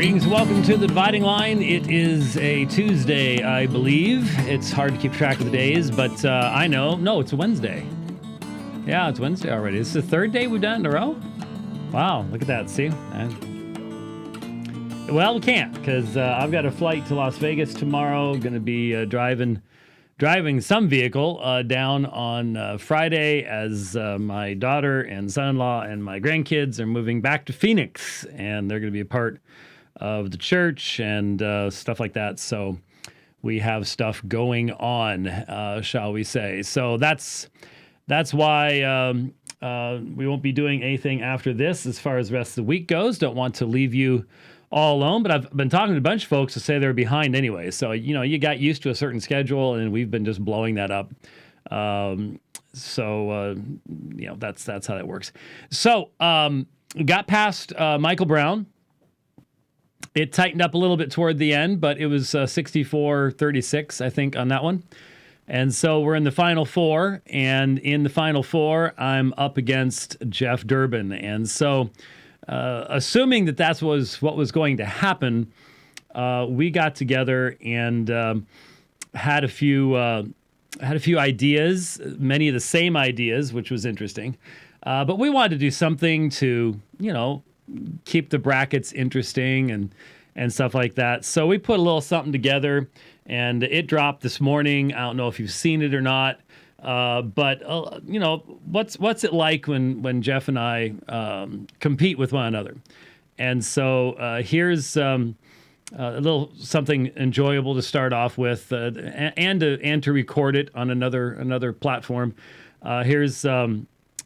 Greetings, welcome to the Dividing Line. It is a Tuesday, I believe. It's hard to keep track of the days, but I know. No, it's a Wednesday. Yeah, it's Wednesday already. It's the third day we've done in a row. Wow, look at that. See? Well, we can't because I've got a flight to Las Vegas tomorrow. Going to be driving some vehicle down on Friday as my daughter and son-in-law and my grandkids are moving back to Phoenix, and they're going to be a part of the church and stuff like that. So we have stuff going on, shall we say. So that's why we won't be doing anything after this as far as the rest of the week goes. Don't want to leave you all alone, but I've been talking to a bunch of folks to say they're behind anyway. So, you got used to a certain schedule, and we've been just blowing that up. That's how that works. So, got past Michael Brown. It tightened up a little bit toward the end, but it was 64-36, I think, on that one. And so we're in the Final Four, and in the Final Four, I'm up against Jeff Durbin. And so, assuming that that's what was going to happen, we got together and had a few ideas, many of the same ideas, which was interesting. But we wanted to do something to, keep the brackets interesting and stuff like that. So we put a little something together, and it dropped this morning. I don't know if you've seen it or not. But what's it like when Jeff and I compete with one another? And so here's a little something enjoyable to start off with, and to record it on another platform.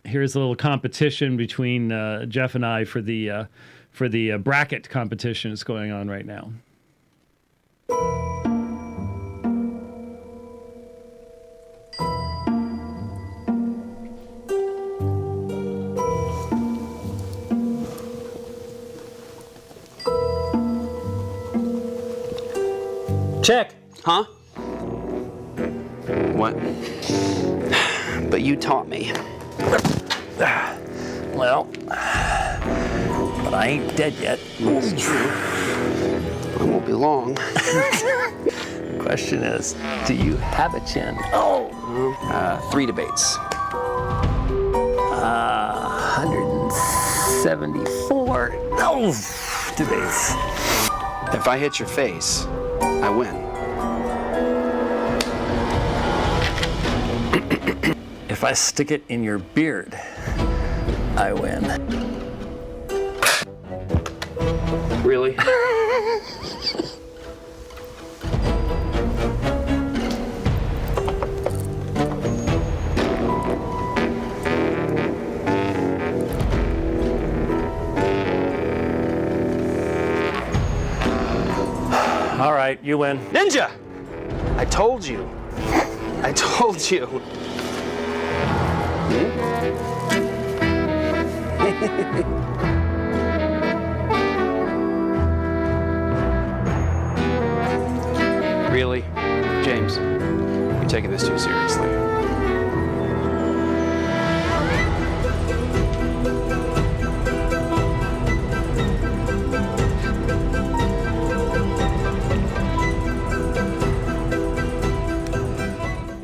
Here's a little competition between Jeff and I for the bracket competition that's going on right now. Check. Huh? What? But you taught me. Well, but I ain't dead yet. That's true. I won't be long. The question is, do you have a chin? 3 debates. 174. No debates. If I hit your face, I win. If I stick it in your beard, I win. Really? All right, you win. Ninja! I told you. I told you. Really? James, you're taking this too seriously.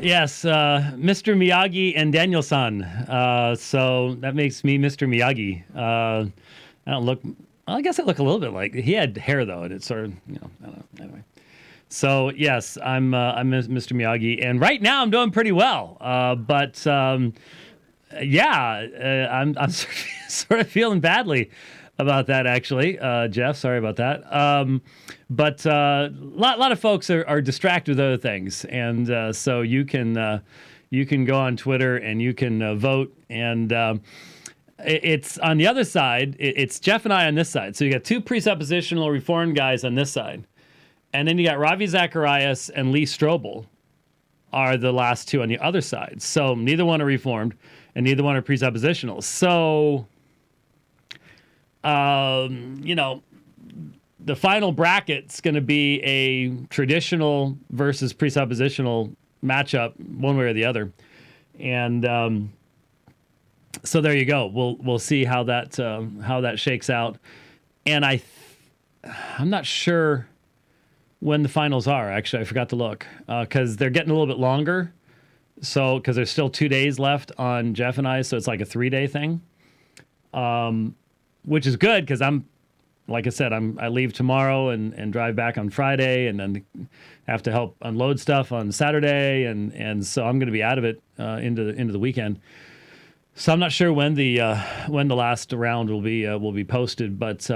Yes, Mr. Miyagi and Daniel-san. So that makes me Mr. Miyagi. I don't look. Well, I guess I look a little bit like. He had hair though, and it's sort of I don't know. Anyway. So yes, I'm Mr. Miyagi, and right now I'm doing pretty well. I'm sort of feeling badly about that, actually, Jeff. Sorry about that. But a lot of folks are distracted with other things, and so you can go on Twitter and you can vote. And it's on the other side. It's Jeff and I on this side. So you got two presuppositional Reformed guys on this side, and then you got Ravi Zacharias and Lee Strobel are the last two on the other side. So neither one are Reformed, and neither one are presuppositional. So. The final bracket's going to be a traditional versus presuppositional matchup, one way or the other, and so there you go. We'll see how that shakes out, and I'm not sure when the finals are. Actually, I forgot to look because they're getting a little bit longer. So, because there's still 2 days left on Jeff and I, so it's like a 3-day thing, which is good because like I said, I leave tomorrow and drive back on Friday, and then have to help unload stuff on Saturday, and so I'm going to be out of it into the weekend. So I'm not sure when the last round will be posted, but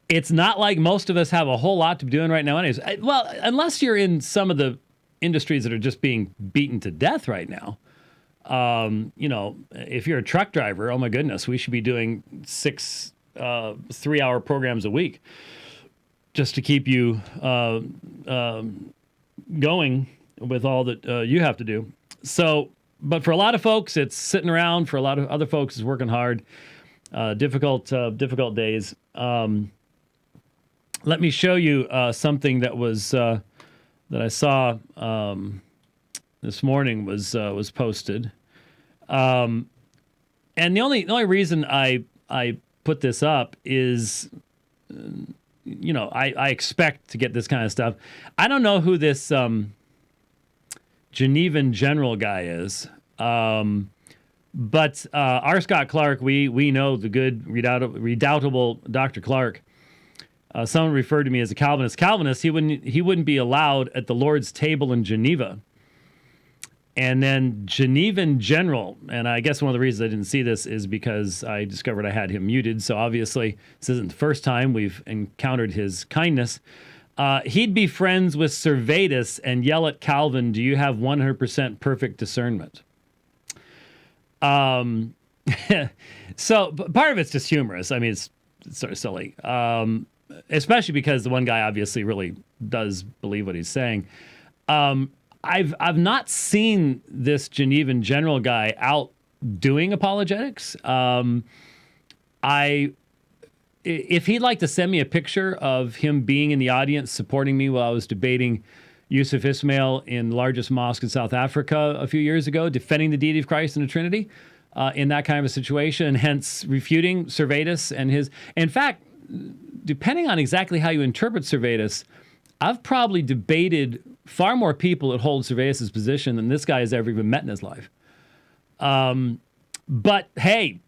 it's not like most of us have a whole lot to be doing right now, anyways. Well, unless you're in some of the industries that are just being beaten to death right now. If you're a truck driver, oh my goodness, we should be doing 6 3-hour programs a week just to keep you going with all that you have to do. So, but for a lot of folks, it's sitting around. For a lot of other folks, it's working hard. Difficult days. Let me show you something that was that I saw this morning was posted. And the only reason I put this up is, I expect to get this kind of stuff. I don't know who this Genevan General guy is, but R. Scott Clark, we know the good, redoubtable Dr. Clark. Someone referred to me as a Calvinist. Calvinist, he wouldn't be allowed at the Lord's table in Geneva. And then Genevan General, and I guess one of the reasons I didn't see this is because I discovered I had him muted. So obviously, this isn't the first time we've encountered his kindness. He'd be friends with Servetus and yell at Calvin, "Do you have 100% perfect discernment?" So part of it's just humorous. I mean, it's sort of silly, especially because the one guy obviously really does believe what he's saying. I've not seen this Genevan General guy out doing apologetics. If he'd like to send me a picture of him being in the audience supporting me while I was debating Yusuf Ismail in the largest mosque in South Africa a few years ago, defending the deity of Christ and the Trinity in that kind of a situation, and hence refuting Servetus and his. In fact, depending on exactly how you interpret Servetus, I've probably debated far more people that hold Servetus' position than this guy has ever even met in his life. But hey,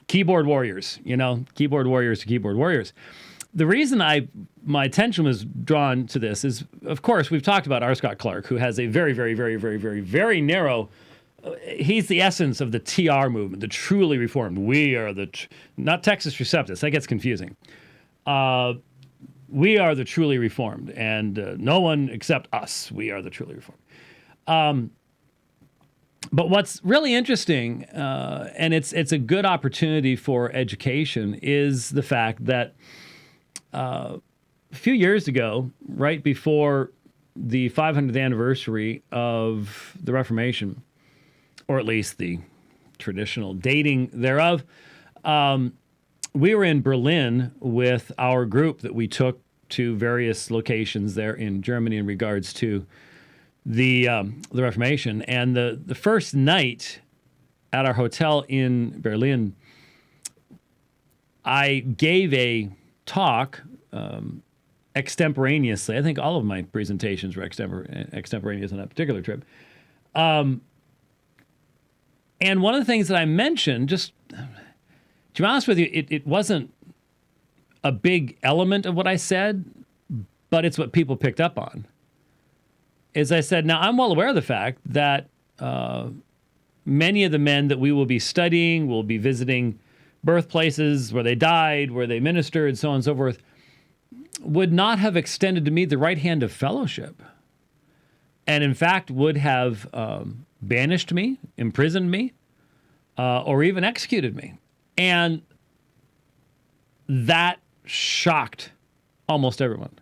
keyboard warriors, keyboard warriors to keyboard warriors. The reason my attention was drawn to this is, of course, we've talked about R. Scott Clark, who has a very, very, very, very, very, very narrow. He's the essence of the TR movement, the truly reformed. We are not Texas Receptus. That gets confusing. We are the truly reformed, and no one except us. We are the truly reformed. But what's really interesting, and it's a good opportunity for education, is the fact that a few years ago, right before the 500th anniversary of the Reformation, or at least the traditional dating thereof, we were in Berlin with our group that we took to various locations there in Germany in regards to the Reformation. And the first night at our hotel in Berlin, I gave a talk extemporaneously. I think all of my presentations were extemporaneous on that particular trip. And one of the things that I mentioned, just to be honest with you, it wasn't a big element of what I said, but it's what people picked up on. As I said, now I'm well aware of the fact that many of the men that we will be studying will be visiting birthplaces where they died, where they ministered, so on and so forth, would not have extended to me the right hand of fellowship. And in fact, would have banished me, imprisoned me, or even executed me. And that shocked almost everyone,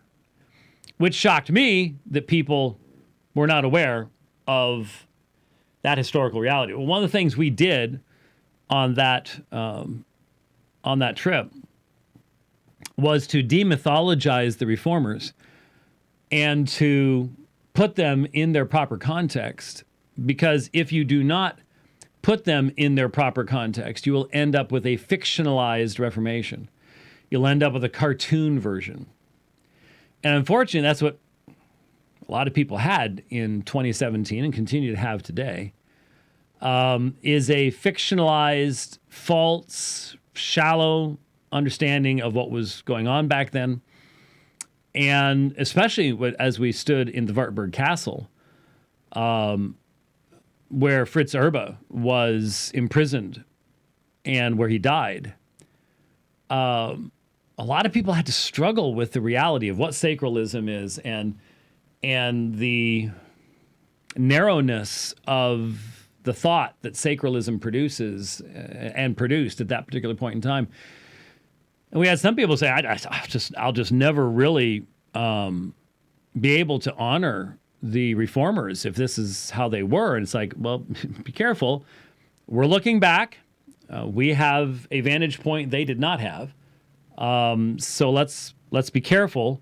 which shocked me that people were not aware of that historical reality. Well, one of the things we did on that trip was to demythologize the reformers and to put them in their proper context, because if you do not put them in their proper context, you will end up with a fictionalized Reformation. you'll end up with a cartoon version. And unfortunately, that's what a lot of people had in 2017 and continue to have today, is a fictionalized, false, shallow understanding of what was going on back then. And especially as we stood in the Wartburg Castle, where Fritz Erbe was imprisoned and where he died, a lot of people had to struggle with the reality of what sacralism is and the narrowness of the thought that sacralism produces and produced at that particular point in time. And we had some people say, I'll just never really be able to honor the reformers if this is how they were. And it's like, well, be careful. We're looking back. We have a vantage point they did not have. So let's be careful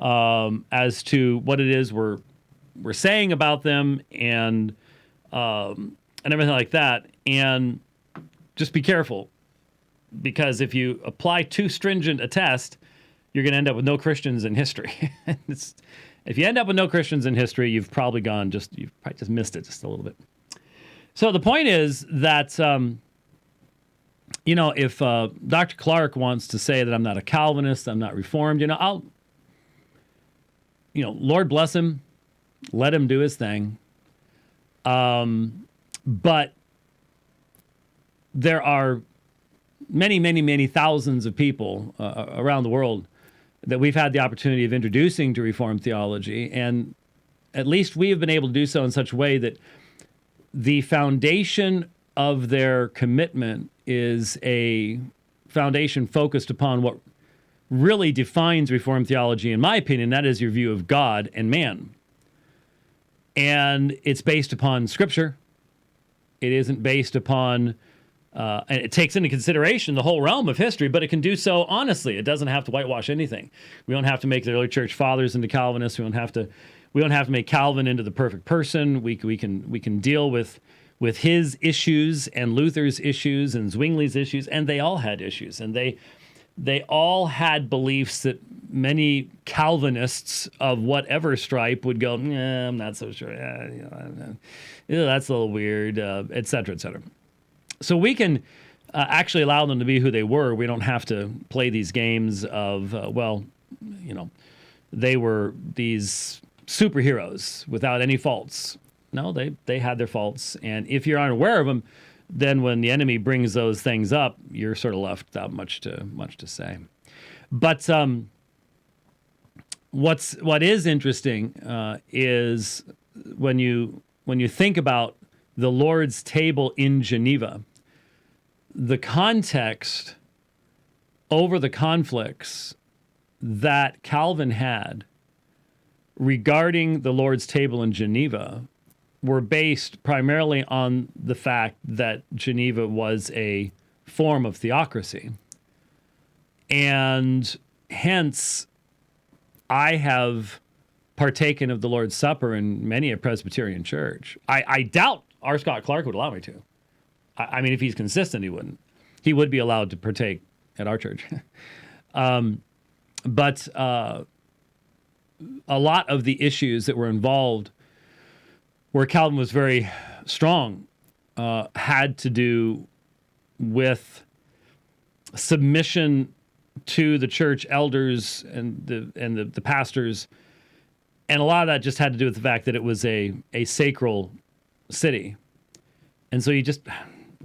as to what it is we're saying about them and everything like that. And just be careful, because if you apply too stringent a test, you're going to end up with no Christians in history. If you end up with no Christians in history, you've probably just missed it just a little bit. So the point is that, if Dr. Clark wants to say that I'm not a Calvinist, I'm not Reformed, Lord bless him, let him do his thing. But there are many, many, many thousands of people around the world that we've had the opportunity of introducing to Reformed theology, and at least we have been able to do so in such a way that the foundation of their commitment is a foundation focused upon what really defines Reformed theology, in my opinion. That is your view of God and man. And it's based upon Scripture. It isn't based upon, and it takes into consideration the whole realm of history, but it can do so honestly. It doesn't have to whitewash anything. We don't have to make the early church fathers into Calvinists. We don't have to make Calvin into the perfect person. We can deal with his issues and Luther's issues and Zwingli's issues, and they all had issues, and they all had beliefs that many Calvinists of whatever stripe would go, I'm not so sure. That's a little weird, et cetera, et cetera. So we can actually allow them to be who they were. We don't have to play these games of, they were these superheroes without any faults. No, they had their faults. And if you're unaware of them, then when the enemy brings those things up, you're sort of left without much to say. But what is interesting is when you think about the Lord's table in Geneva, the context over the conflicts that Calvin had regarding the Lord's table in Geneva were based primarily on the fact that Geneva was a form of theocracy. And hence, I have partaken of the Lord's Supper in many a Presbyterian church. I doubt R. Scott Clark would allow me to. I mean, if he's consistent, he wouldn't. He would be allowed to partake at our church. But a lot of the issues that were involved where Calvin was very strong had to do with submission to the church elders and the pastors, and a lot of that just had to do with the fact that it was a sacral city. And so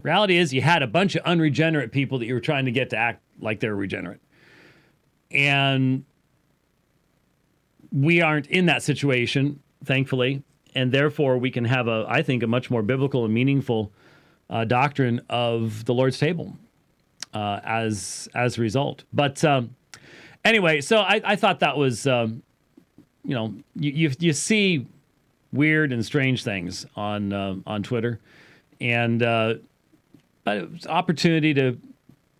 reality is you had a bunch of unregenerate people that you were trying to get to act like they were regenerate. And we aren't in that situation, thankfully, and therefore we can have I think, a much more biblical and meaningful doctrine of the Lord's table as a result. But anyway, so I thought that was, you see weird and strange things on Twitter, and but it was an opportunity to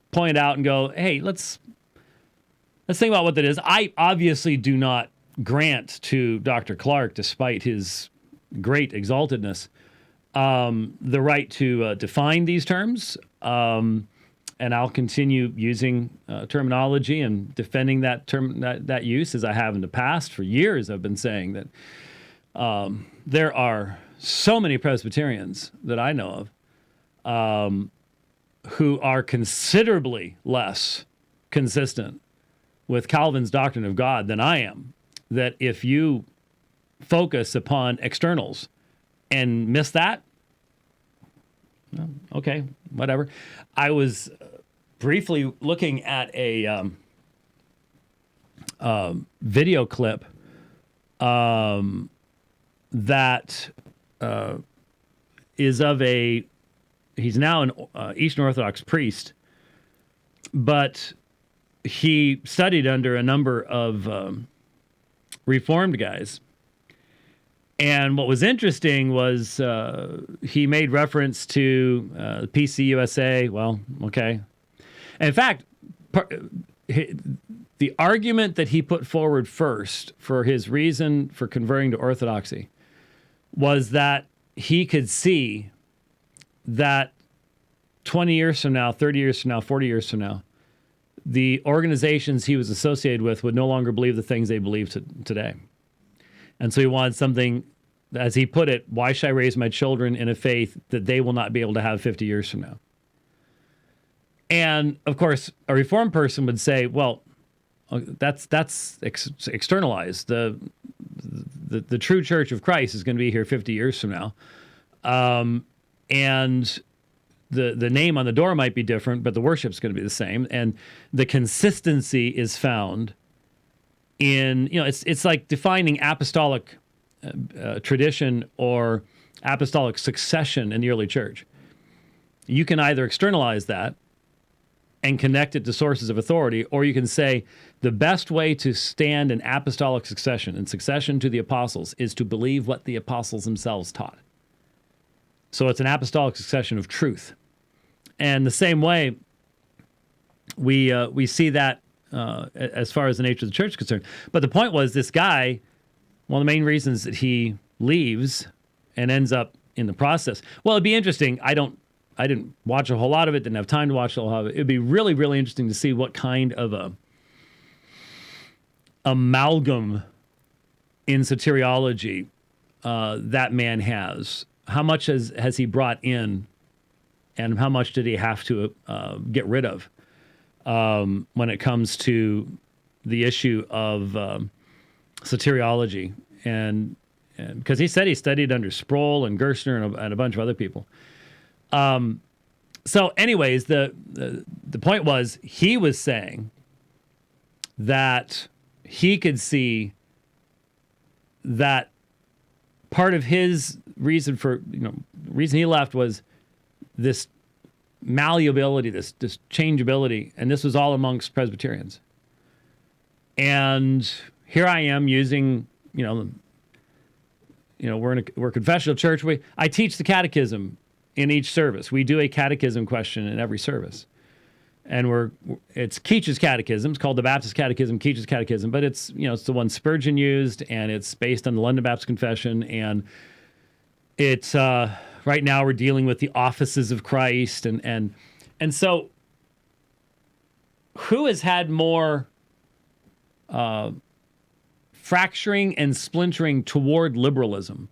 point out and go, hey, let's think about what that is. I obviously do not grant to Dr. Clark, despite his great exaltedness, the right to define these terms. And and I'll continue using terminology and defending that term, that use, as I have in the past. For years, I've been saying that there are so many Presbyterians that I know of who are considerably less consistent with Calvin's doctrine of God than I am. That if you focus upon externals and miss that, well, okay, whatever. I was briefly looking at a video clip that is of he's now an Eastern Orthodox priest, but he studied under a number of Reformed guys. And what was interesting was he made reference to PCUSA. Well, okay. In fact, the argument that he put forward first for his reason for converting to Orthodoxy was that he could see that 20 years from now, 30 years from now, 40 years from now, the organizations he was associated with would no longer believe the things they believe today. And so he wanted something, as he put it, why should I raise my children in a faith that they will not be able to have 50 years from now? And, of course, a Reformed person would say, well, that's externalized. The true Church of Christ is going to be here 50 years from now. And the name on the door might be different, but the worship's going to be the same. And the consistency is found in, it's like defining apostolic tradition or apostolic succession in the early church. You can either externalize that and connect it to sources of authority, or you can say the best way to stand in apostolic succession and succession to the apostles is to believe what the apostles themselves taught. So it's an apostolic succession of truth. And the same way, we see that as far as the nature of the church is concerned. But the point was, this guy, one of the main reasons that he leaves and ends up in the process. Well, it'd be interesting. I didn't watch a whole lot of it, didn't have time to watch a whole lot of it. It'd be really, really interesting to see what kind of a amalgam in soteriology that man has. How much has he brought in, and how much did he have to get rid of when it comes to the issue of soteriology? And because he said he studied under Sproul and Gerstner and a bunch of other people. So anyways, the point was, he was saying that he could see that part of his reason reason he left was this malleability, this changeability, and this was all amongst Presbyterians. And here I am using, we're a confessional church. I teach the catechism in each service. We do a catechism question in every service. And it's Keach's catechism. It's called the Baptist Catechism, Keach's Catechism, but it's the one Spurgeon used, and it's based on the London Baptist Confession. And it's right now we're dealing with the offices of Christ, and so who has had more fracturing and splintering toward liberalism?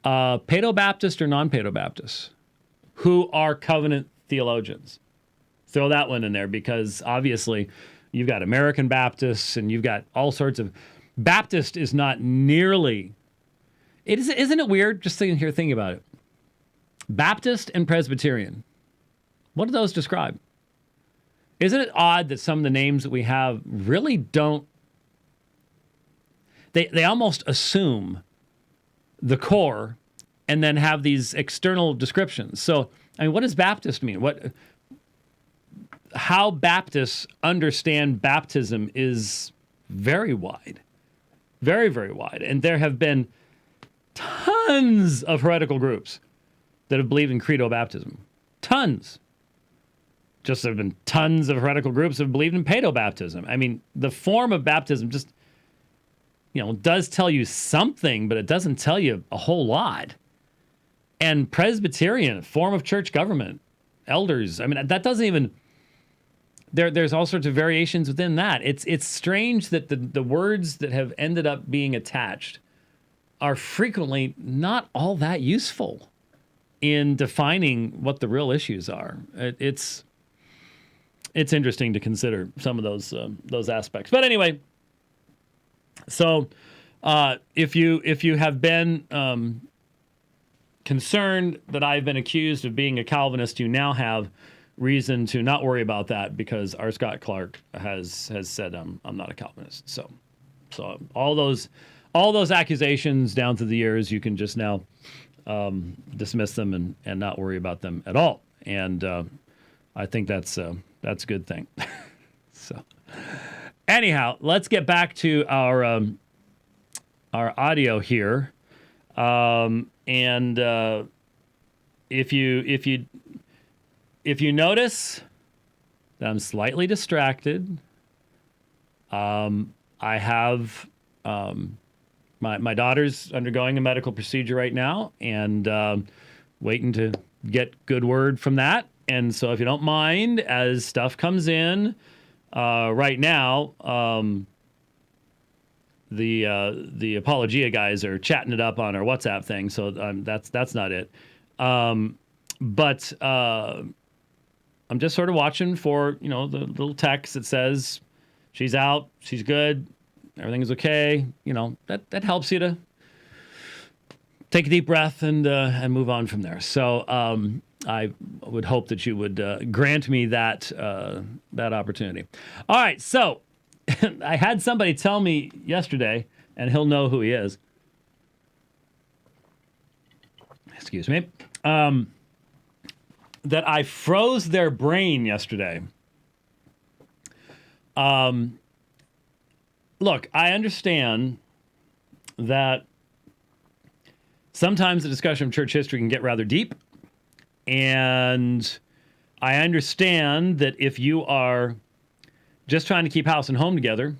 Paedo-Baptist or non-Paedo-Baptist, who are covenant theologians. Throw that one in there, because obviously you've got American Baptists and you've got all sorts of... Baptist is not nearly... Isn't it weird, just sitting here thinking about it? Baptist and Presbyterian. What do those describe? Isn't it odd that some of the names that we have really don't... They almost assume the core and then have these external descriptions. So, what does Baptist mean? How Baptists understand baptism is very wide. Very, very wide. And there have been tons of heretical groups that have believed in credo baptism. Tons. Just there have been tons of heretical groups that have believed in paedo-baptism. The form of baptism just, does tell you something, but it doesn't tell you a whole lot. And Presbyterian, form of church government, elders. I mean, that doesn't even. There's all sorts of variations within that. It's strange that the words that have ended up being attached are frequently not all that useful in defining what the real issues are. It's interesting to consider some of those aspects. But anyway, so if you have been concerned that I've been accused of being a Calvinist, you now have reason to not worry about that, because R. Scott Clark has said I'm not a Calvinist. So all those accusations down through the years, you can just now dismiss them and not worry about them at all. And I think that's a good thing. So anyhow, let's get back to our audio here. And if you notice that I'm slightly distracted, I have my daughter's undergoing a medical procedure right now, and waiting to get good word from that. And so, if you don't mind, as stuff comes in right now, the Apologia guys are chatting it up on our WhatsApp thing. So that's not it. But I'm just sort of watching for, the little text that says she's out, she's good, everything is okay. That helps you to take a deep breath and move on from there. So I would hope that you would grant me that opportunity. All right, so I had somebody tell me yesterday, and he'll know who he is. Excuse me. That I froze their brain yesterday. Look, I understand that sometimes the discussion of church history can get rather deep. And I understand that if you are just trying to keep house and home together,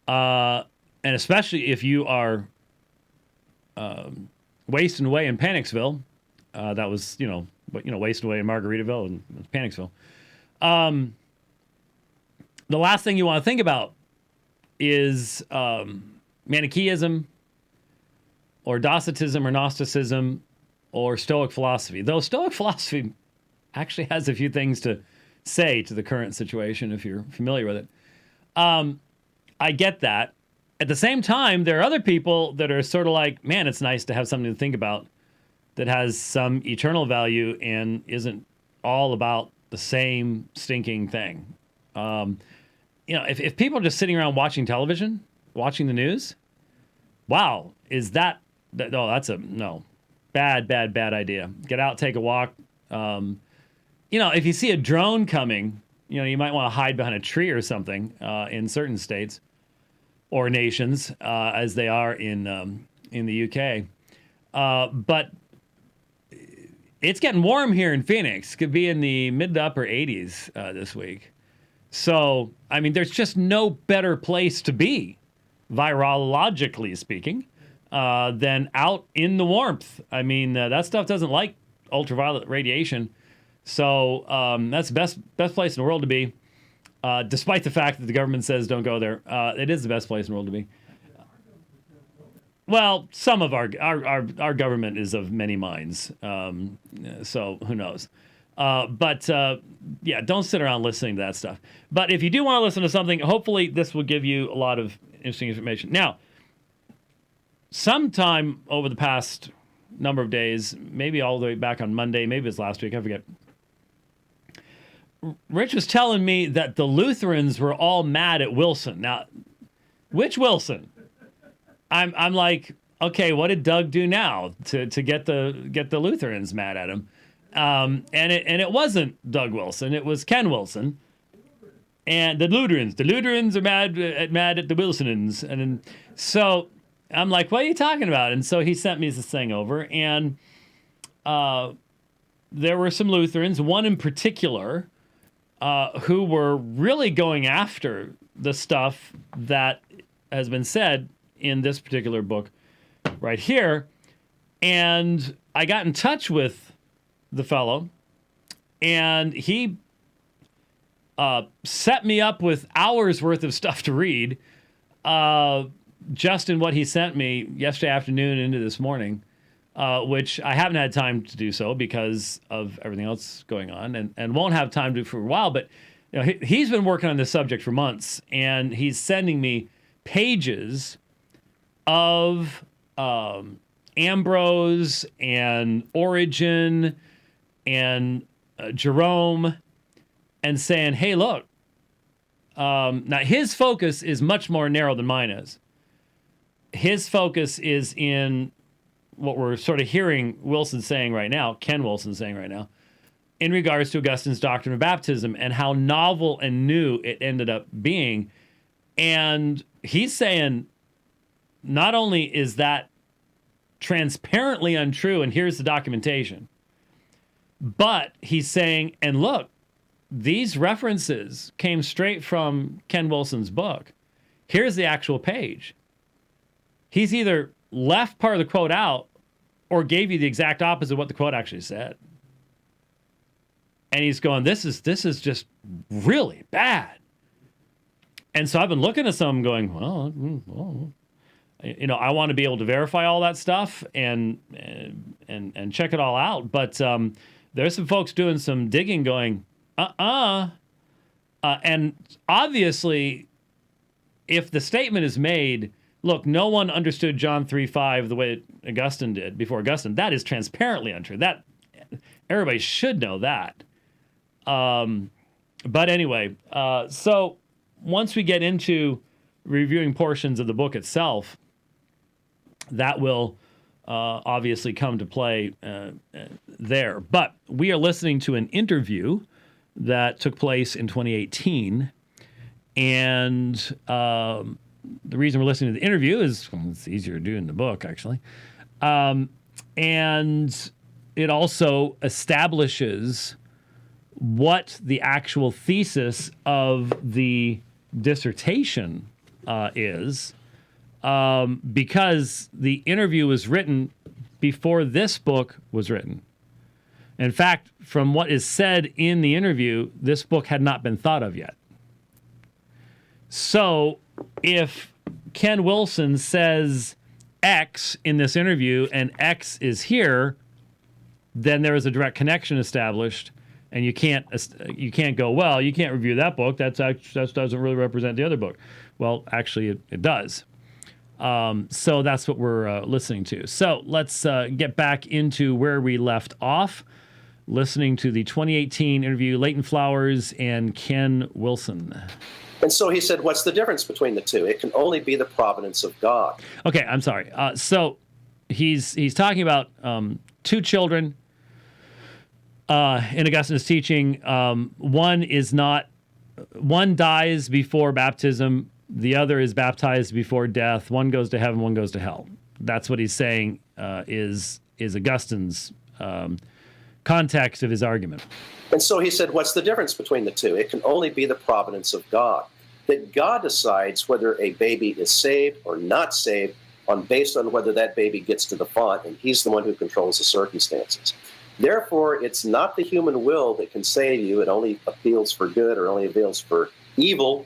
and especially if you are wasting away in Panicsville, that was, wasting away in Margaritaville and Panicsville. The last thing you want to think about is Manichaeism or Docetism or Gnosticism or Stoic philosophy. Though Stoic philosophy actually has a few things to say to the current situation if you're familiar with it. I get that. At the same time, there are other people that are sort of like, man, it's nice to have something to think about that has some eternal value and isn't all about the same stinking thing. If people are just sitting around watching television, watching the news, wow, is that's a bad idea. Get out, take a walk. If you see a drone coming, you might want to hide behind a tree or something in certain states or nations, as they are in the UK. But it's getting warm here in Phoenix. Could be in the mid to upper 80s this week. So, I mean, there's just no better place to be, virologically speaking, than out in the warmth. I mean, that stuff doesn't like ultraviolet radiation. So that's the best place in the world to be, despite the fact that the government says don't go there. It is the best place in the world to be. Well, some of our government is of many minds, so who knows? But don't sit around listening to that stuff. But if you do want to listen to something, hopefully this will give you a lot of interesting information. Now, sometime over the past number of days, maybe all the way back on Monday, maybe it's last week, I forget. Rich was telling me that the Lutherans were all mad at Wilson. Now, which Wilson? I'm like, okay, what did Doug do now to get the Lutherans mad at him? And it wasn't Doug Wilson, it was Ken Wilson. And the Lutherans are mad at the Wilsonans. And so I'm like, what are you talking about? And so he sent me this thing over, and there were some Lutherans, one in particular, who were really going after the stuff that has been said in this particular book right here. And I got in touch with the fellow, And he set me up with hours worth of stuff to read, just in what he sent me yesterday afternoon into this morning, which I haven't had time to do so because of everything else going on, and won't have time to for a while. But he's been working on this subject for months, and he's sending me pages of Ambrose and Origen and Jerome, and saying, hey, look, now his focus is much more narrow than mine is. His focus is in what we're sort of hearing Wilson saying right now, Ken Wilson saying right now, in regards to Augustine's doctrine of baptism and how novel and new it ended up being. And he's saying not only is that transparently untrue, and here's the documentation, but he's saying, and look, these references came straight from Ken Wilson's book. Here's the actual page. He's either left part of the quote out or gave you the exact opposite of what the quote actually said. And he's going, this is just really bad. And so I've been looking at some going, well, I want to be able to verify all that stuff and check it all out. But there's some folks doing some digging going, and obviously, if the statement is made, look, no one understood John 3:5 the way Augustine did before Augustine, that is transparently untrue. That everybody should know that. But anyway, so once we get into reviewing portions of the book itself, that will obviously come to play there. But we are listening to an interview that took place in 2018. And the reason we're listening to the interview is it's easier to do in the book, actually. And it also establishes what the actual thesis of the dissertation is, because the interview was written before this book was written. In fact, from what is said in the interview, this book had not been thought of yet. So if Ken Wilson says X in this interview and X is here, then there is a direct connection established, and you can't go, well, you can't review that book. That doesn't really represent the other book. Well, actually, it does. So that's what we're listening to. So let's get back into where we left off, listening to the 2018 interview, Leighton Flowers and Ken Wilson. And so he said, what's the difference between the two? It can only be the providence of God. Okay, I'm sorry. So he's talking about two children in Augustine's teaching. One dies before baptism. The other is baptized before death. One goes to heaven, one goes to hell. That's what he's saying is Augustine's context of his argument. And so he said, what's the difference between the two? It can only be the providence of God. That God decides whether a baby is saved or not saved based on whether that baby gets to the font, and he's the one who controls the circumstances. Therefore, it's not the human will that can save you. It only appeals for good or only avails for evil.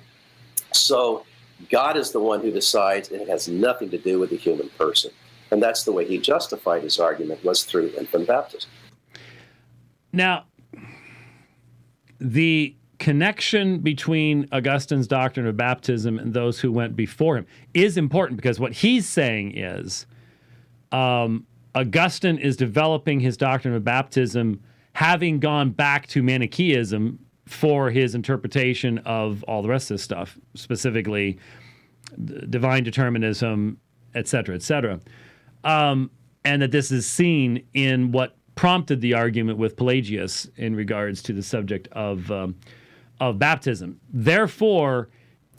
So God is the one who decides, and it has nothing to do with the human person. And that's the way he justified his argument, was through infant baptism. Now, the connection between Augustine's doctrine of baptism and those who went before him is important, because what he's saying is Augustine is developing his doctrine of baptism having gone back to Manichaeism for his interpretation of all the rest of this stuff, specifically divine determinism, et cetera, and that this is seen in what prompted the argument with Pelagius in regards to the subject of baptism. Therefore,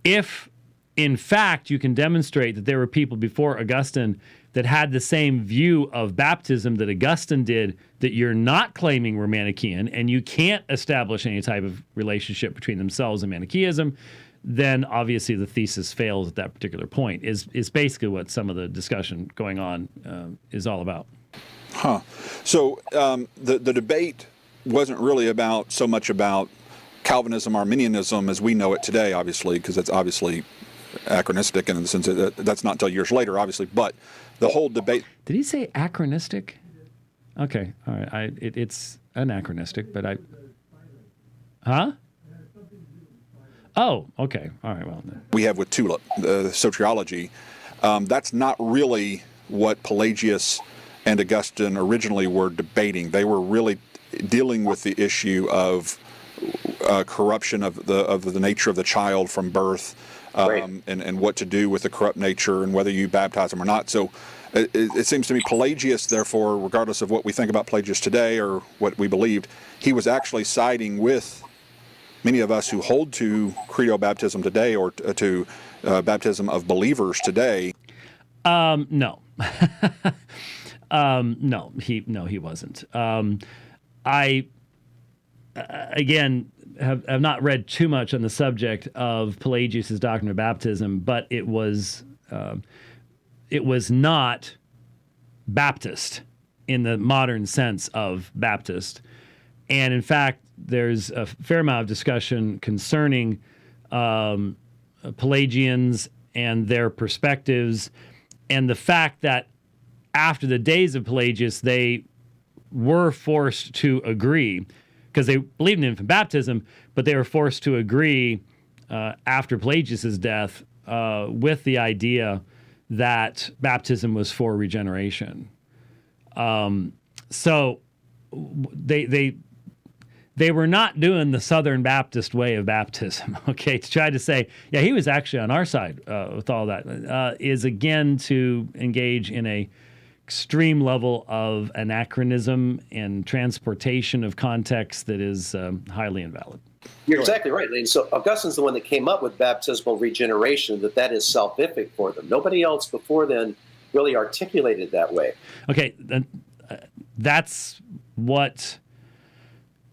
if in fact you can demonstrate that there were people before Augustine that had the same view of baptism that Augustine did, that you're not claiming were Manichaean, and you can't establish any type of relationship between themselves and Manichaeism, then obviously the thesis fails at that particular point, is basically what some of the discussion going on is all about. So the debate wasn't really so much about Calvinism, Arminianism as we know it today, obviously, because it's obviously anachronistic in the sense that that's not until years later, obviously. But the whole debate. Did he say anachronistic? Okay, all right. It's anachronistic, but huh? Oh, okay. All right. Well, we have with Tulip, soteriology, that's not really what Pelagius and Augustine originally were debating. They were really dealing with the issue of corruption of the nature of the child from birth, and what to do with the corrupt nature and whether you baptize them or not. So it seems to me Pelagius, therefore, regardless of what we think about Pelagius today or what we believed, he was actually siding with many of us who hold to credo baptism today, or to baptism of believers today. No. No, he wasn't. I again have not read too much on the subject of Pelagius' doctrine of baptism, but it was not Baptist in the modern sense of Baptist. And in fact, there's a fair amount of discussion concerning Pelagians and their perspectives, and the fact that after the days of Pelagius, they were forced to agree, because they believed in infant baptism, but they were forced to agree after Pelagius' death with the idea that baptism was for regeneration. So they were not doing the Southern Baptist way of baptism, okay? To try to say, yeah, he was actually on our side with all that, is again to engage in a extreme level of anachronism and transportation of context that is highly invalid. You're exactly right, Leighton. So Augustine's the one that came up with baptismal regeneration, that is salvific for them. Nobody else before then really articulated that way. Okay, that's what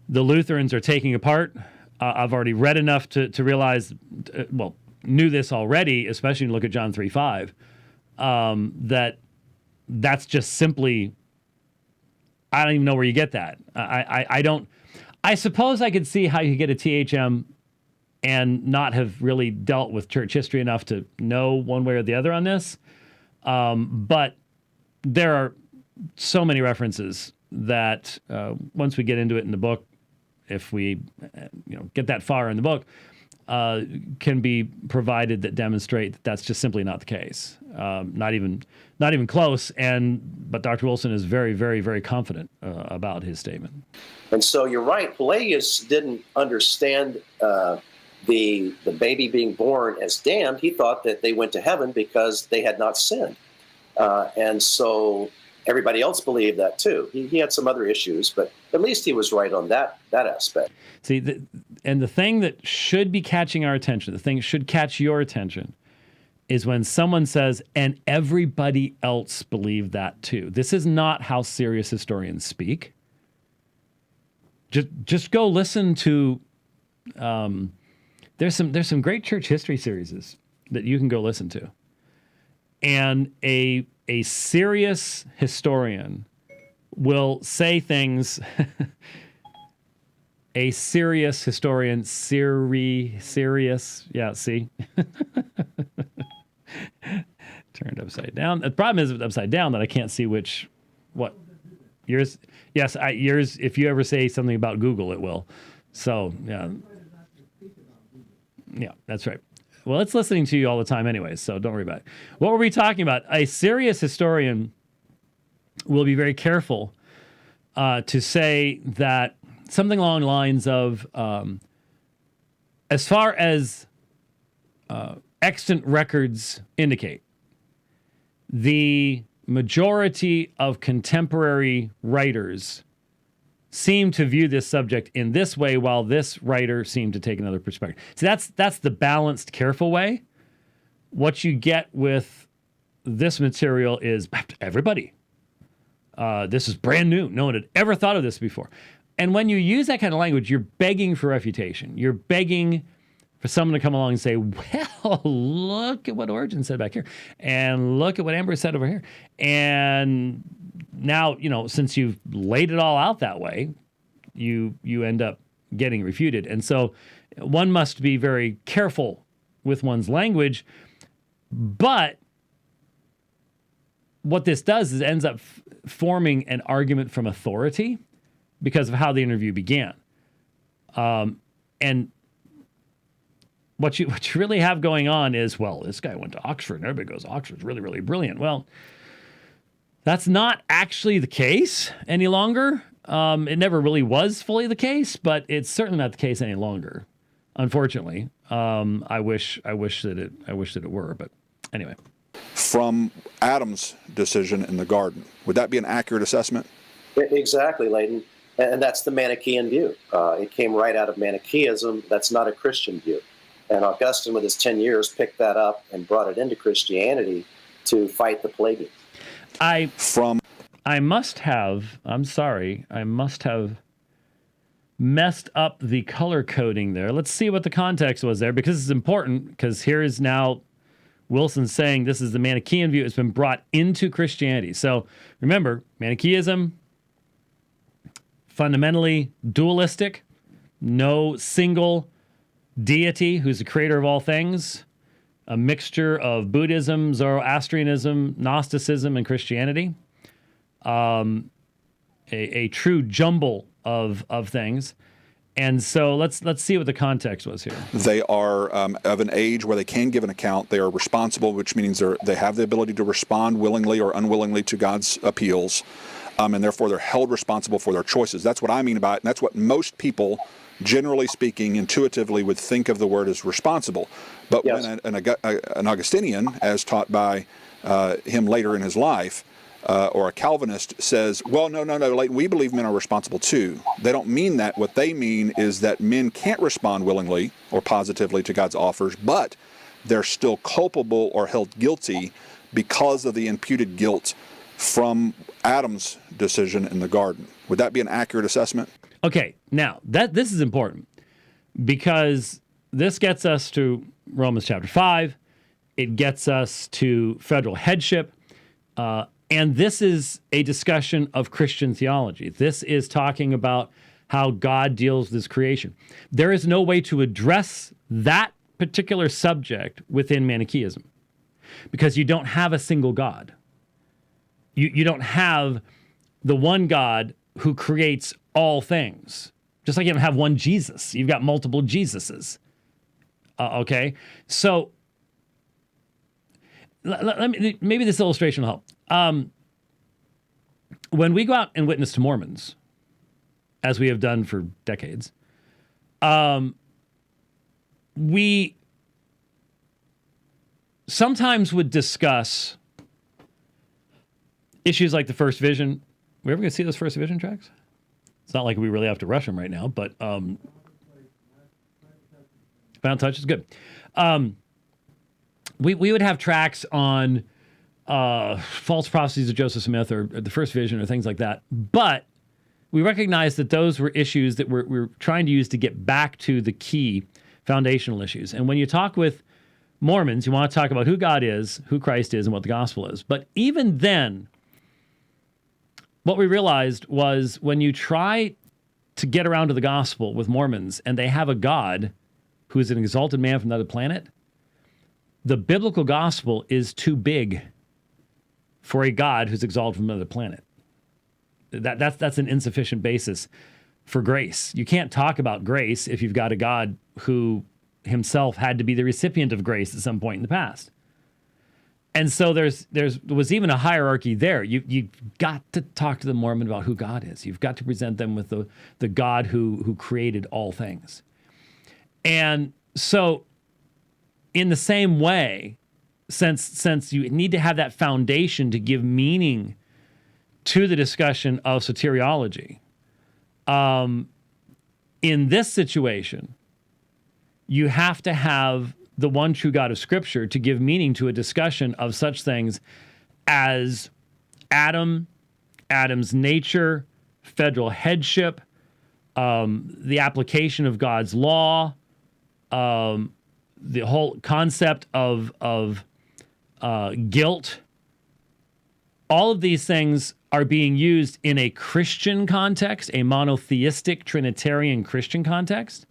the Lutherans are taking apart. I've already read enough to realize, knew this already, especially when you look at John 3:5, that's just simply, I don't even know where you get that. I don't. I suppose I could see how you get a THM and not have really dealt with church history enough to know one way or the other on this. But there are so many references that once we get into it in the book, if we get that far in the book, can be provided that demonstrate that that's just simply not the case. Not even close. But Dr. Wilson is very, very, very confident about his statement. And so you're right. Pelagius didn't understand the baby being born as damned. He thought that they went to heaven because they had not sinned. And so everybody else believed that too. He had some other issues, but at least he was right on that aspect. See, the thing that should be catching our attention, the thing that should catch your attention, is when someone says, and everybody else believed that too. This is not how serious historians speak. Just go listen to. There's some great church history series that you can go listen to, and a serious historian will say things. A serious historian, serious, yeah. See, turned upside down. The problem is upside down that I can't see what. Yours, yes, yours. If you ever say something about Google, it will. So yeah, that's right. Well, it's listening to you all the time anyway, so don't worry about it. What were we talking about? A serious historian will be very careful to say that something along the lines of, as far as extant records indicate, the majority of contemporary writers seem to view this subject in this way, while this writer seemed to take another perspective. So that's the balanced, careful way. What you get with this material is everybody. This is brand new. No one had ever thought of this before. And when you use that kind of language, you're begging for refutation. You're begging for someone to come along and say, well, look at what Origen said back here. And look at what Ambrose said over here. And now, since you've laid it all out that way, you end up getting refuted. And so one must be very careful with one's language. But what this does is it ends up forming an argument from authority because of how the interview began. And what you really have going on is, well, this guy went to Oxford, and everybody goes, Oxford's really, really brilliant. Well, that's not actually the case any longer. It never really was fully the case, but it's certainly not the case any longer. Unfortunately, I wish that it were, but anyway. From Adam's decision in the garden, would that be an accurate assessment? Exactly, Leighton. And that's the Manichaean view. It came right out of Manichaeism. That's not a Christian view. And Augustine, with his 10 years, picked that up and brought it into Christianity to fight the Pelagians. I must have messed up the color coding there. Let's see what the context was there, because it's important, because here is now Wilson saying this is the Manichaean view. It's been brought into Christianity. So remember, Manichaeism, fundamentally dualistic, no single deity who's the creator of all things, a mixture of Buddhism, Zoroastrianism, Gnosticism, and Christianity, a true jumble of things. And so let's see what the context was here. They are of an age where they can give an account. They are responsible, which means they have the ability to respond willingly or unwillingly to God's appeals, and therefore they're held responsible for their choices. That's what I mean by it, and that's what most people, generally speaking, intuitively would think of the word as responsible. But yes, when an Augustinian, as taught by him later in his life, or a Calvinist says, well, no, Leighton, we believe men are responsible too. They don't mean that. What they mean is that men can't respond willingly or positively to God's offers, but they're still culpable or held guilty because of the imputed guilt from Adam's decision in the garden. Would that be an accurate assessment? Okay, now this is important because this gets us to Romans chapter 5. It gets us to federal headship. And this is a discussion of Christian theology. This is talking about how God deals with his creation. There is no way to address that particular subject within Manichaeism because you don't have a single God. You don't have the one God who creates all things. Just like you don't have one Jesus. You've got multiple Jesuses. Okay? So, let me, maybe this illustration will help. When we go out and witness to Mormons, as we have done for decades, we sometimes would discuss issues like the First Vision. We ever going to see those First Vision tracks? It's not like we really have to rush them right now, but Final Touch is good. We would have tracks on false prophecies of Joseph Smith or the First Vision or things like that. But we recognize that those were issues that we're trying to use to get back to the key foundational issues. And when you talk with Mormons, you want to talk about who God is, who Christ is, and what the gospel is. But even then, what we realized was when you try to get around to the gospel with Mormons and they have a God who is an exalted man from another planet, the biblical gospel is too big for a God who's exalted from another planet. That's an insufficient basis for grace. You can't talk about grace if you've got a God who himself had to be the recipient of grace at some point in the past. And so there was even a hierarchy there. You've got to talk to the Mormon about who God is. You've got to present them with the God who created all things. And so in the same way, since you need to have that foundation to give meaning to the discussion of soteriology, in this situation, you have to have the one true God of Scripture to give meaning to a discussion of such things as Adam, Adam's nature, federal headship, the application of God's law, the whole concept of guilt. All of these things are being used in a Christian context, a monotheistic Trinitarian Christian context,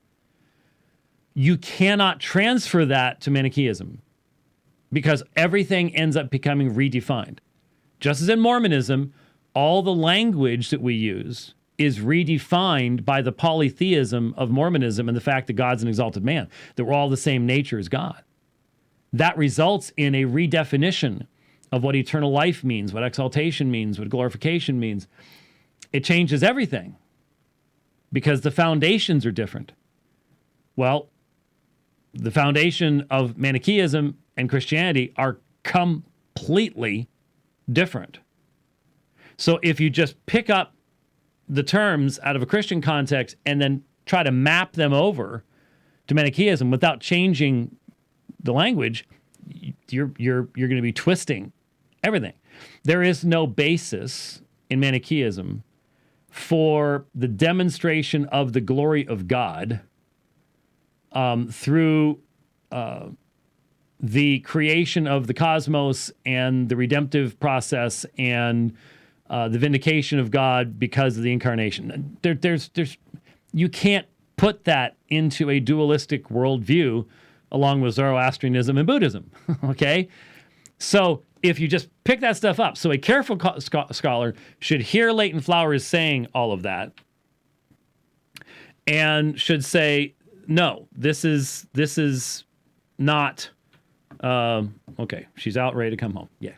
you cannot transfer that to Manichaeism because everything ends up becoming redefined. Just as in Mormonism, all the language that we use is redefined by the polytheism of Mormonism and the fact that God's an exalted man, that we're all the same nature as God. That results in a redefinition of what eternal life means, what exaltation means, what glorification means. It changes everything because the foundations are different. Well, the foundation of Manichaeism and Christianity are completely different. So if you just pick up the terms out of a Christian context and then try to map them over to Manichaeism without changing the language, you're going to be twisting everything. There is no basis in Manichaeism for the demonstration of the glory of God through the creation of the cosmos and the redemptive process and the vindication of God because of the incarnation. There's you can't put that into a dualistic worldview along with Zoroastrianism and Buddhism, okay? So if you just pick that stuff up, so a careful scholar should hear Leighton Flowers saying all of that and should say, no, this is not, okay, she's out, ready to come home. Yeah.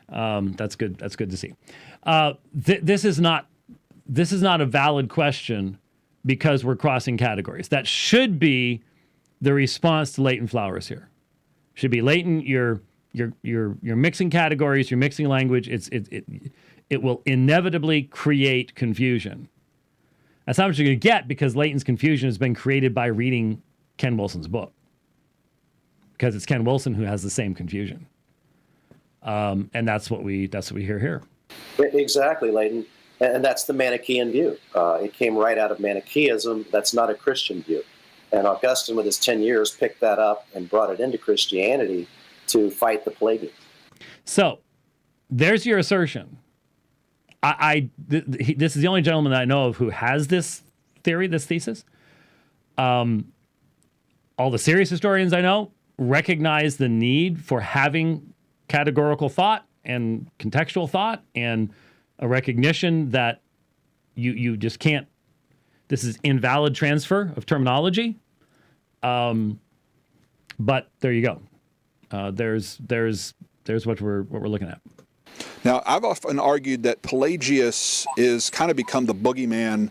That's good. That's good to see. This is not a valid question because we're crossing categories. That should be the response to Leighton Flowers here. Should be, Leighton, you're mixing categories, you're mixing language. It will inevitably create confusion. That's not what you're going to get because Leighton's confusion has been created by reading Ken Wilson's book. Because it's Ken Wilson who has the same confusion. And that's what we hear here. Exactly, Leighton. And that's the Manichaean view. It came right out of Manichaeism. That's not a Christian view. And Augustine, with his 10 years, picked that up and brought it into Christianity to fight the Pelagians. So there's your assertion. This is the only gentleman that I know of who has this theory, this thesis. All the serious historians I know recognize the need for having categorical thought and contextual thought and a recognition that you just can't, this is invalid transfer of terminology. But there you go. There's what we're looking at. Now, I've often argued that Pelagius is kind of become the boogeyman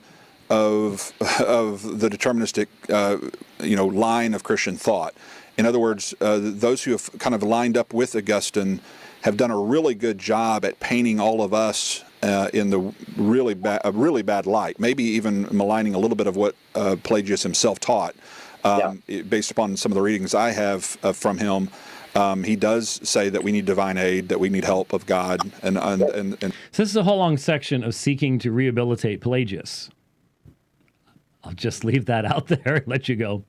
of the deterministic, line of Christian thought. In other words, those who have kind of lined up with Augustine have done a really good job at painting all of us in the really bad light, maybe even maligning a little bit of what Pelagius himself taught. Based upon some of the readings I have from him, he does say that we need divine aid, that we need help of God. And so this is a whole long section of seeking to rehabilitate Pelagius. I'll just leave that out there and let you go.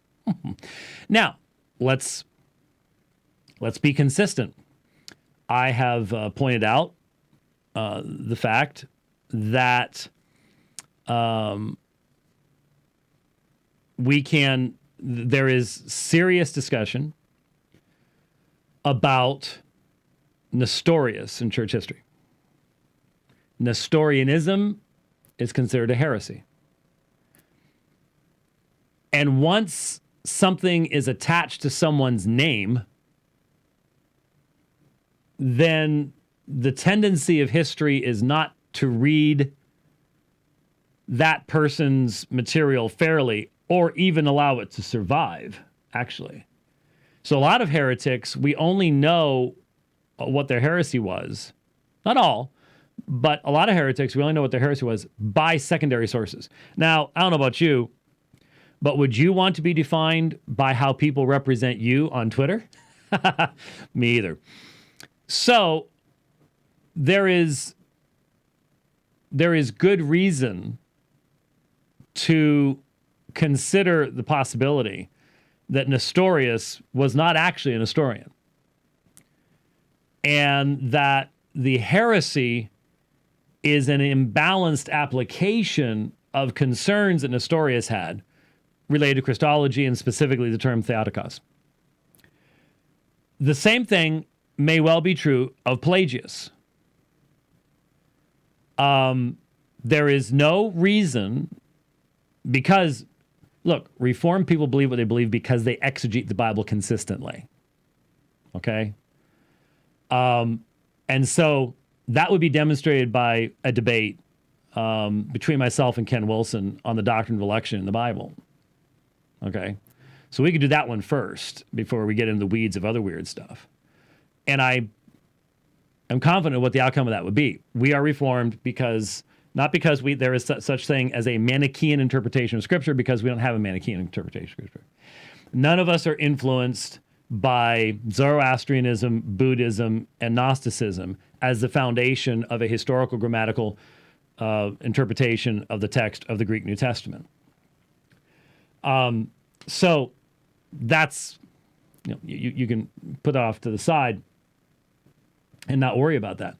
Now, let's be consistent. I have pointed out the fact that there is serious discussion about Nestorius in church history. Nestorianism is considered a heresy. And once something is attached to someone's name, then the tendency of history is not to read that person's material fairly or even allow it to survive, actually. So a lot of heretics, we only know what their heresy was. Not all, but a lot of heretics, we only know what their heresy was by secondary sources. Now, I don't know about you, but would you want to be defined by how people represent you on Twitter? Me either. So there is good reason to consider the possibility that Nestorius was not actually a Nestorian, and that the heresy is an imbalanced application of concerns that Nestorius had related to Christology and specifically the term Theotokos. The same thing may well be true of Pelagius. There is no reason, because, look, Reformed people believe what they believe because they exegete the Bible consistently. Okay? And so that would be demonstrated by a debate between myself and Ken Wilson on the doctrine of election in the Bible. Okay? So we could do that one first before we get into the weeds of other weird stuff. And I am confident of what the outcome of that would be. We are Reformed because, not because there is such thing as a Manichaean interpretation of Scripture, because we don't have a Manichaean interpretation of Scripture. None of us are influenced by Zoroastrianism, Buddhism, and Gnosticism as the foundation of a historical grammatical interpretation of the text of the Greek New Testament. So that's, you can put that off to the side and not worry about that.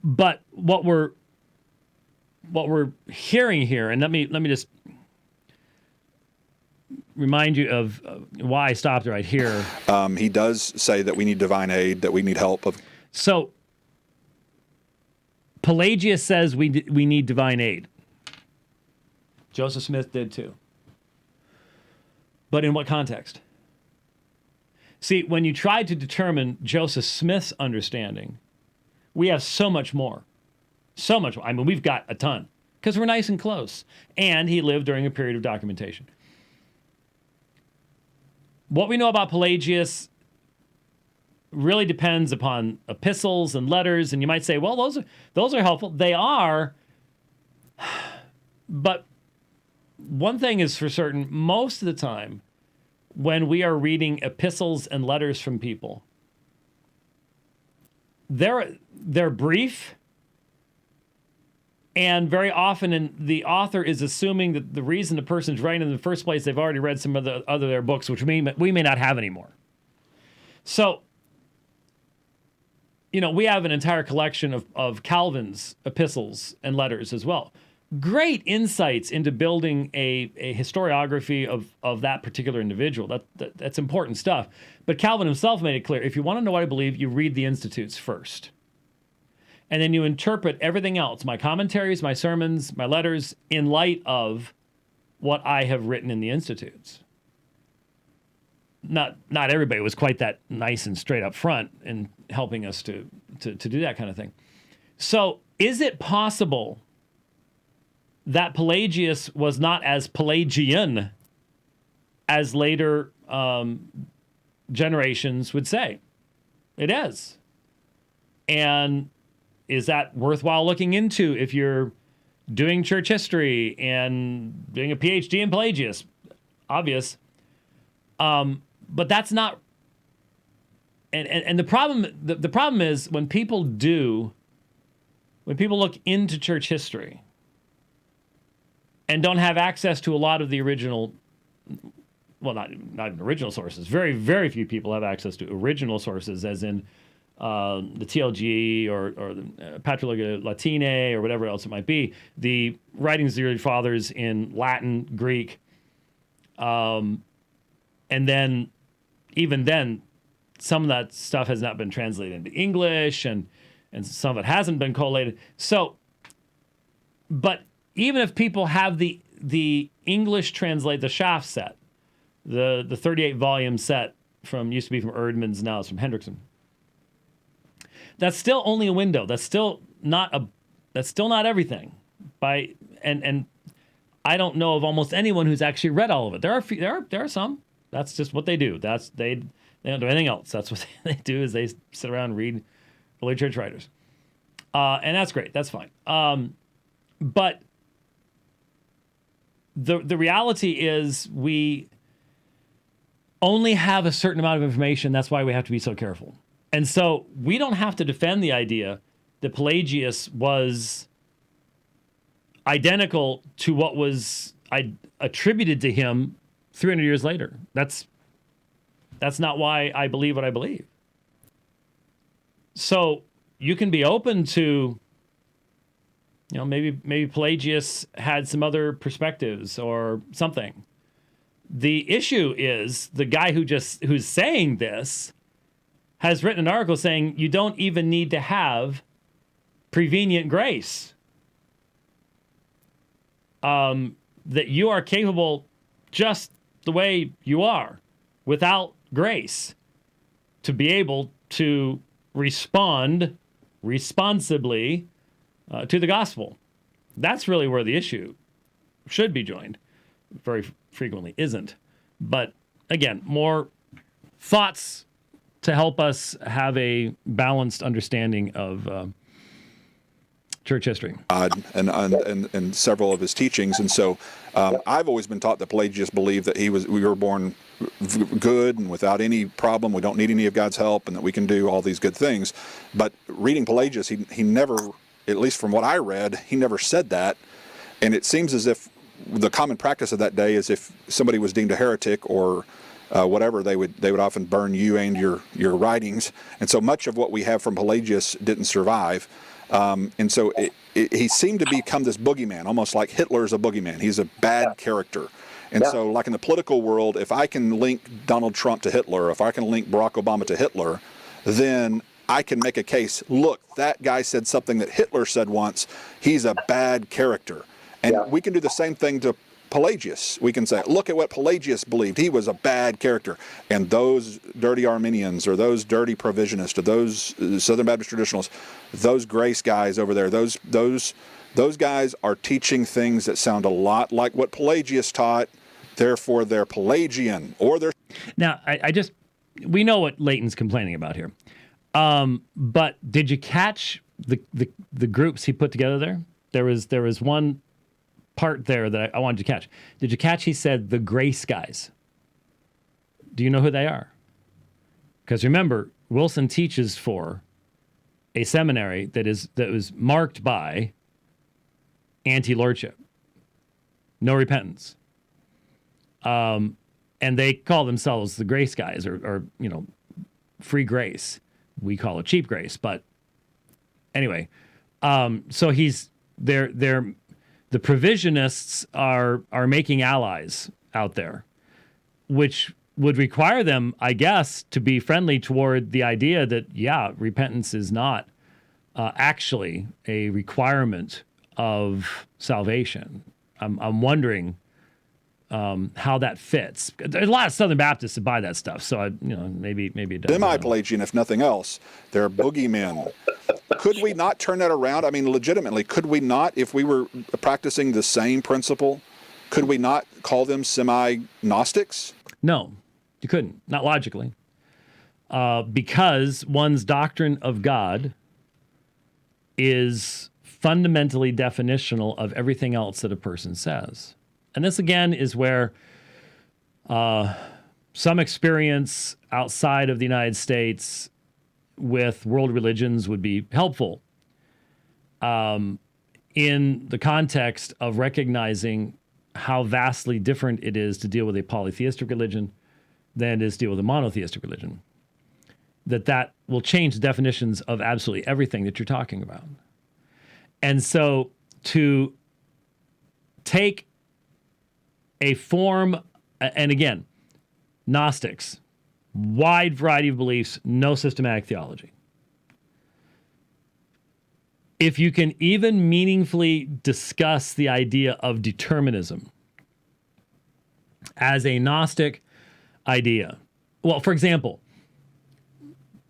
But what we're hearing here, and let me just remind you of why I stopped right here. He does say that we need divine aid, that we need help. So Pelagius says we need divine aid. Joseph Smith did too. But in what context? See, when you try to determine Joseph Smith's understanding, we have so much more. So much more. I mean, we've got a ton because we're nice and close. And he lived during a period of documentation. What we know about Pelagius really depends upon epistles and letters. And you might say, well, those are helpful. They are. But one thing is for certain, most of the time, when we are reading epistles and letters from people, they're brief, and very often the author is assuming that the reason the person's writing in the first place, they've already read some of the other their books, which we may not have anymore. So, we have an entire collection of Calvin's epistles and letters as well. Great insights into building a historiography of that particular individual. That's important stuff. But Calvin himself made it clear, if you want to know what I believe, you read the Institutes first. And then you interpret everything else, my commentaries, my sermons, my letters, in light of what I have written in the Institutes. Not everybody was quite that nice and straight up front in helping us to do that kind of thing. So is it possible that Pelagius was not as Pelagian as later generations would say? It is. And is that worthwhile looking into if you're doing church history and doing a PhD in Pelagius? Obvious. But that's not. And the problem is when people look into church history and don't have access to a lot of the original, well, not even original sources. Very, very few people have access to original sources, as in the TLG or the Patrologia Latinae or whatever else it might be. The writings of the early fathers in Latin, Greek, and then even then, some of that stuff has not been translated into English, and some of it hasn't been collated. So, but even if people have the English translate, the Schaff set, the 38 volume set used to be from Erdman's, now it's from Hendrickson. That's still only a window. That's still not everything. And I don't know of almost anyone who's actually read all of it. There are some. That's just what they do. They don't do anything else. That's what they do, is they sit around and read early church writers. And that's great. That's fine. But the reality is we only have a certain amount of information. That's why we have to be so careful. And so we don't have to defend the idea that Pelagius was identical to what was attributed to him 300 years later. That's not why I believe what I believe. So you can be open to maybe Pelagius had some other perspectives or something. The issue is the guy who's saying this has written an article saying you don't even need to have prevenient grace. That you are capable just the way you are without grace to be able to respond responsibly to the gospel. That's really where the issue should be joined. Very frequently isn't. But again, more thoughts to help us have a balanced understanding of church history. And several of his teachings. And so I've always been taught that Pelagius believed that we were born good and without any problem. We don't need any of God's help and that we can do all these good things. But reading Pelagius, he never, at least from what I read, he never said that. And it seems as if the common practice of that day is if somebody was deemed a heretic or whatever, they would often burn you and your writings. And so much of what we have from Pelagius didn't survive. And so he seemed to become this boogeyman, almost like Hitler's a boogeyman. He's a bad character. And so like in the political world, if I can link Donald Trump to Hitler, if I can link Barack Obama to Hitler, then I can make a case, look, that guy said something that Hitler said once. He's a bad character. And we can do the same thing to Pelagius. We can say, look at what Pelagius believed. He was a bad character. And those dirty Arminians or those dirty provisionists or those Southern Baptist traditionalists, those grace guys over there, those guys are teaching things that sound a lot like what Pelagius taught. Therefore, they're Pelagian or they're... Now, we know what Leighton's complaining about here. But did you catch the groups he put together there? There was one part there that I wanted to catch. Did you catch he said the grace guys? Do you know who they are? Because remember, Wilson teaches for a seminary that was marked by anti-lordship, no repentance. And they call themselves the grace guys or free grace. We call it cheap grace, but anyway, so the provisionists are making allies out there, which would require them, I guess, to be friendly toward the idea that, repentance is not actually a requirement of salvation. I'm wondering how that fits. There's a lot of Southern Baptists that buy that stuff, so maybe it does. Semi-Pelagian, if nothing else. They're boogeymen. Could we not turn that around? I mean, legitimately, could we not, if we were practicing the same principle, could we not call them semi-Gnostics? No, you couldn't. Not logically. Because one's doctrine of God is fundamentally definitional of everything else that a person says. And this, again, is where some experience outside of the United States with world religions would be helpful in the context of recognizing how vastly different it is to deal with a polytheistic religion than it is to deal with a monotheistic religion. That will change the definitions of absolutely everything that you're talking about. And so to take a form, and again, Gnostics, wide variety of beliefs, no systematic theology. If you can even meaningfully discuss the idea of determinism as a Gnostic idea, well, for example,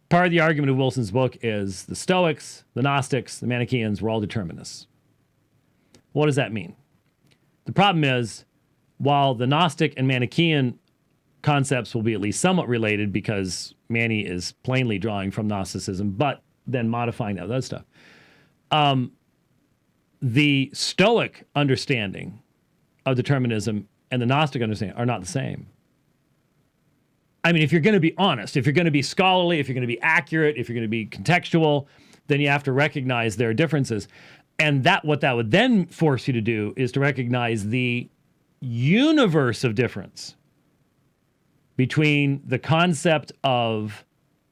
part of the argument of Wilson's book is the Stoics, the Gnostics, the Manichaeans were all determinists. What does that mean? The problem is, while the Gnostic and Manichaean concepts will be at least somewhat related because Mani is plainly drawing from Gnosticism, but then modifying that other stuff. The Stoic understanding of determinism and the Gnostic understanding are not the same. I mean, if you're going to be honest, if you're going to be scholarly, if you're going to be accurate, if you're going to be contextual, then you have to recognize their differences. And what that would then force you to do is to recognize the universe of difference between the concept of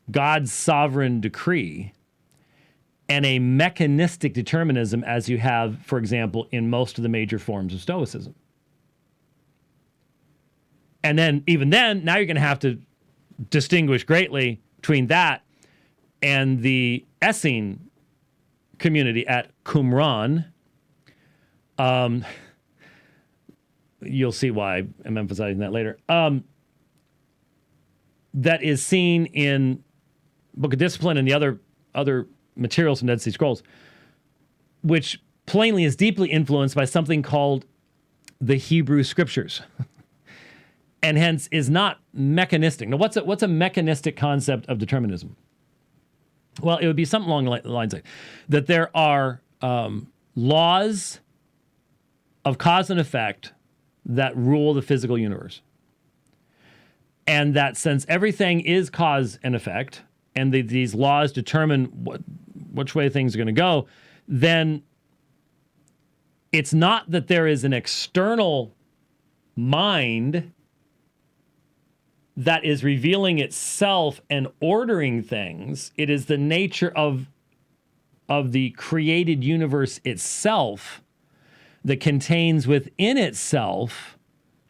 God's sovereign decree and a mechanistic determinism as you have, for example, in most of the major forms of Stoicism. And then, even then, now you're going to have to distinguish greatly between that and the Essene community at Qumran. You'll see why I'm emphasizing that later. That is seen in Book of Discipline and the other materials from Dead Sea Scrolls, which plainly is deeply influenced by something called the Hebrew Scriptures, and hence is not mechanistic. Now, what's a mechanistic concept of determinism? Well, it would be something along the lines like that there are laws of cause and effect that rule the physical universe. And that since everything is cause and effect, and these laws determine which way things are going to go, then it's not that there is an external mind that is revealing itself and ordering things. It is the nature of the created universe itself that contains within itself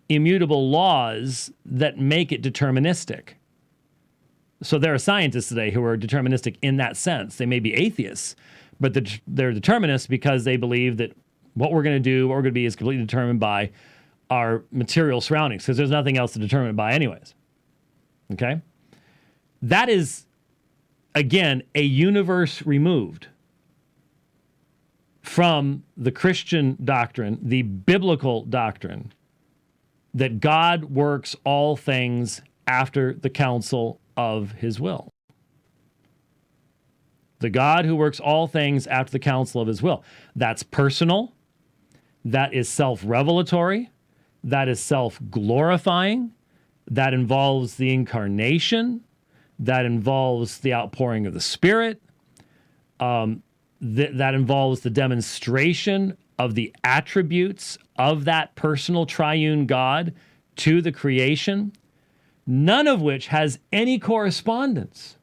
immutable laws that make it deterministic. So there are scientists today who are deterministic in that sense. They may be atheists, but they're determinists because they believe that what we're going to do, what we're going to be, is completely determined by our material surroundings, because there's nothing else to determine it by anyways. Okay? That is, again, a universe removed from the Christian doctrine, the biblical doctrine, that God works all things after the counsel of his will. The God who works all things after the counsel of his will. That's personal. That is self-revelatory. That is self-glorifying. That involves the incarnation. That involves the outpouring of the Spirit. That involves the demonstration of the attributes of that personal triune God to the creation, none of which has any correspondence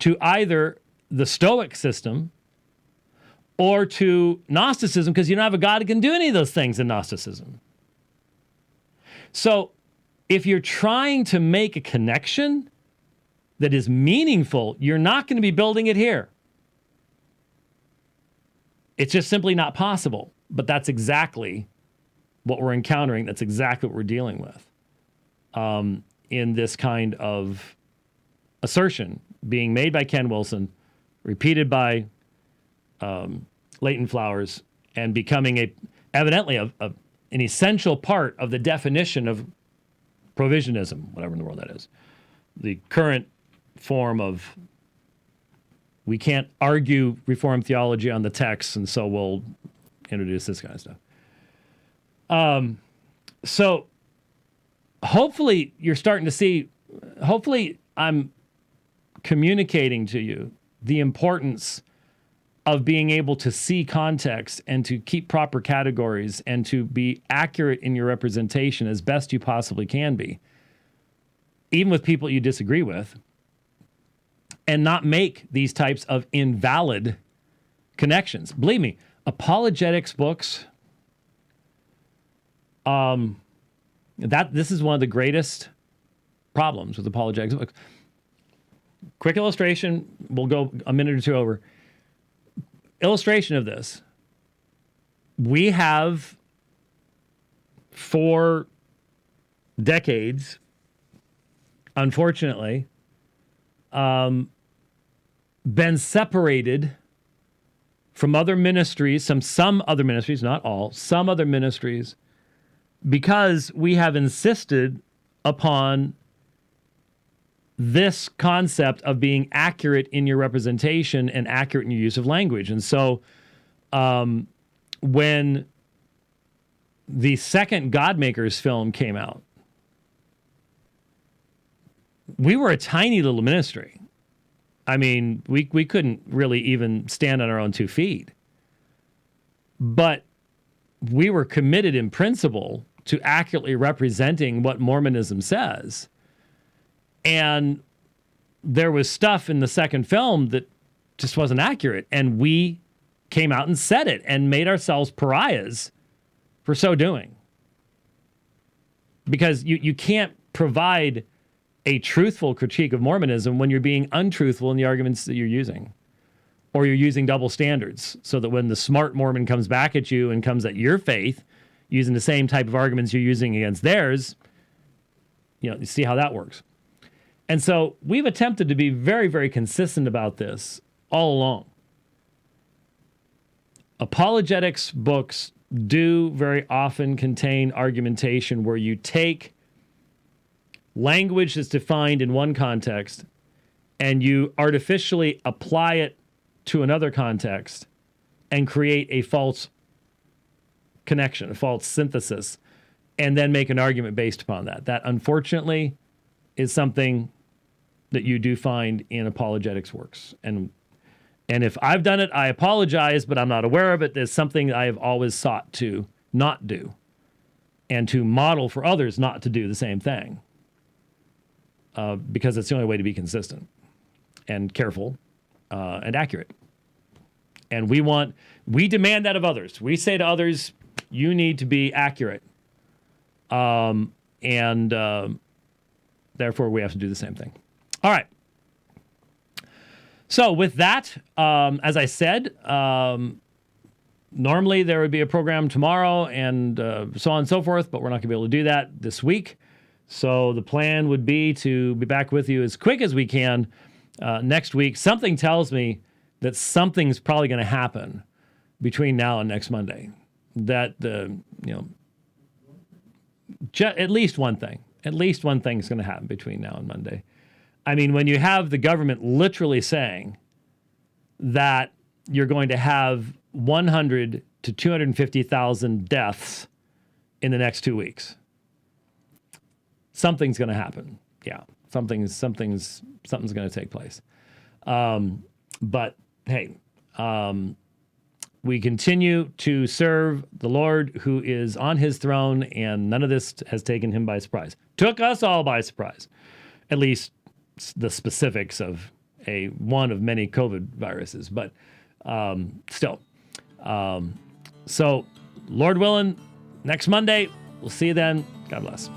to either the Stoic system or to Gnosticism, because you don't have a God who can do any of those things in Gnosticism. So if you're trying to make a connection that is meaningful, you're not going to be building it here. It's just simply not possible. But that's exactly what we're encountering. That's exactly what we're dealing with in this kind of assertion being made by Ken Wilson, repeated by Leighton Flowers, and becoming evidently an essential part of the definition of provisionism, whatever in the world that is. The current form of, we can't argue Reformed theology on the text, and so we'll introduce this kind of stuff. So hopefully you're starting to see, hopefully I'm communicating to you the importance of being able to see context and to keep proper categories and to be accurate in your representation as best you possibly can be, even with people you disagree with, and not make these types of invalid connections. Believe me, apologetics books, this is one of the greatest problems with apologetics books. Quick illustration, we'll go a minute or two over. Illustration of this. We have, for decades, unfortunately, been separated from other ministries, some other ministries, not all, some other ministries, because we have insisted upon this concept of being accurate in your representation and accurate in your use of language. And so when the second Godmakers film came out, we were a tiny little ministry. I mean, we couldn't really even stand on our own 2 feet. But we were committed in principle to accurately representing what Mormonism says. And there was stuff in the second film that just wasn't accurate. And we came out and said it and made ourselves pariahs for so doing. Because you can't provide a truthful critique of Mormonism when you're being untruthful in the arguments that you're using. Or you're using double standards, so that when the smart Mormon comes back at you and comes at your faith using the same type of arguments you're using against theirs, you see how that works. And so we've attempted to be very, very consistent about this all along. Apologetics books do very often contain argumentation where you take language that's defined in one context and you artificially apply it to another context and create a false connection, a false synthesis, and then make an argument based upon that. That, unfortunately, is something that you do find in apologetics works. And if I've done it, I apologize, but I'm not aware of it. There's something I have always sought to not do and to model for others not to do the same thing, because it's the only way to be consistent and careful and accurate. And we demand that of others. We say to others, you need to be accurate. And therefore we have to do the same thing. All right. So with that, as I said, normally there would be a program tomorrow and so on and so forth, but we're not going to be able to do that this week. So the plan would be to be back with you as quick as we can next week. Something tells me that something's probably going to happen between now and next Monday. That at least one thing is going to happen between now and Monday. I mean, when you have the government literally saying that you're going to have 100 to 250,000 deaths in the next 2 weeks, something's going to happen. Yeah, something's going to take place. But hey, we continue to serve the Lord who is on his throne, and none of this has taken him by surprise. Took us all by surprise, at least the specifics of one of many COVID viruses, but still. So, Lord willing, next Monday, we'll see you then. God bless.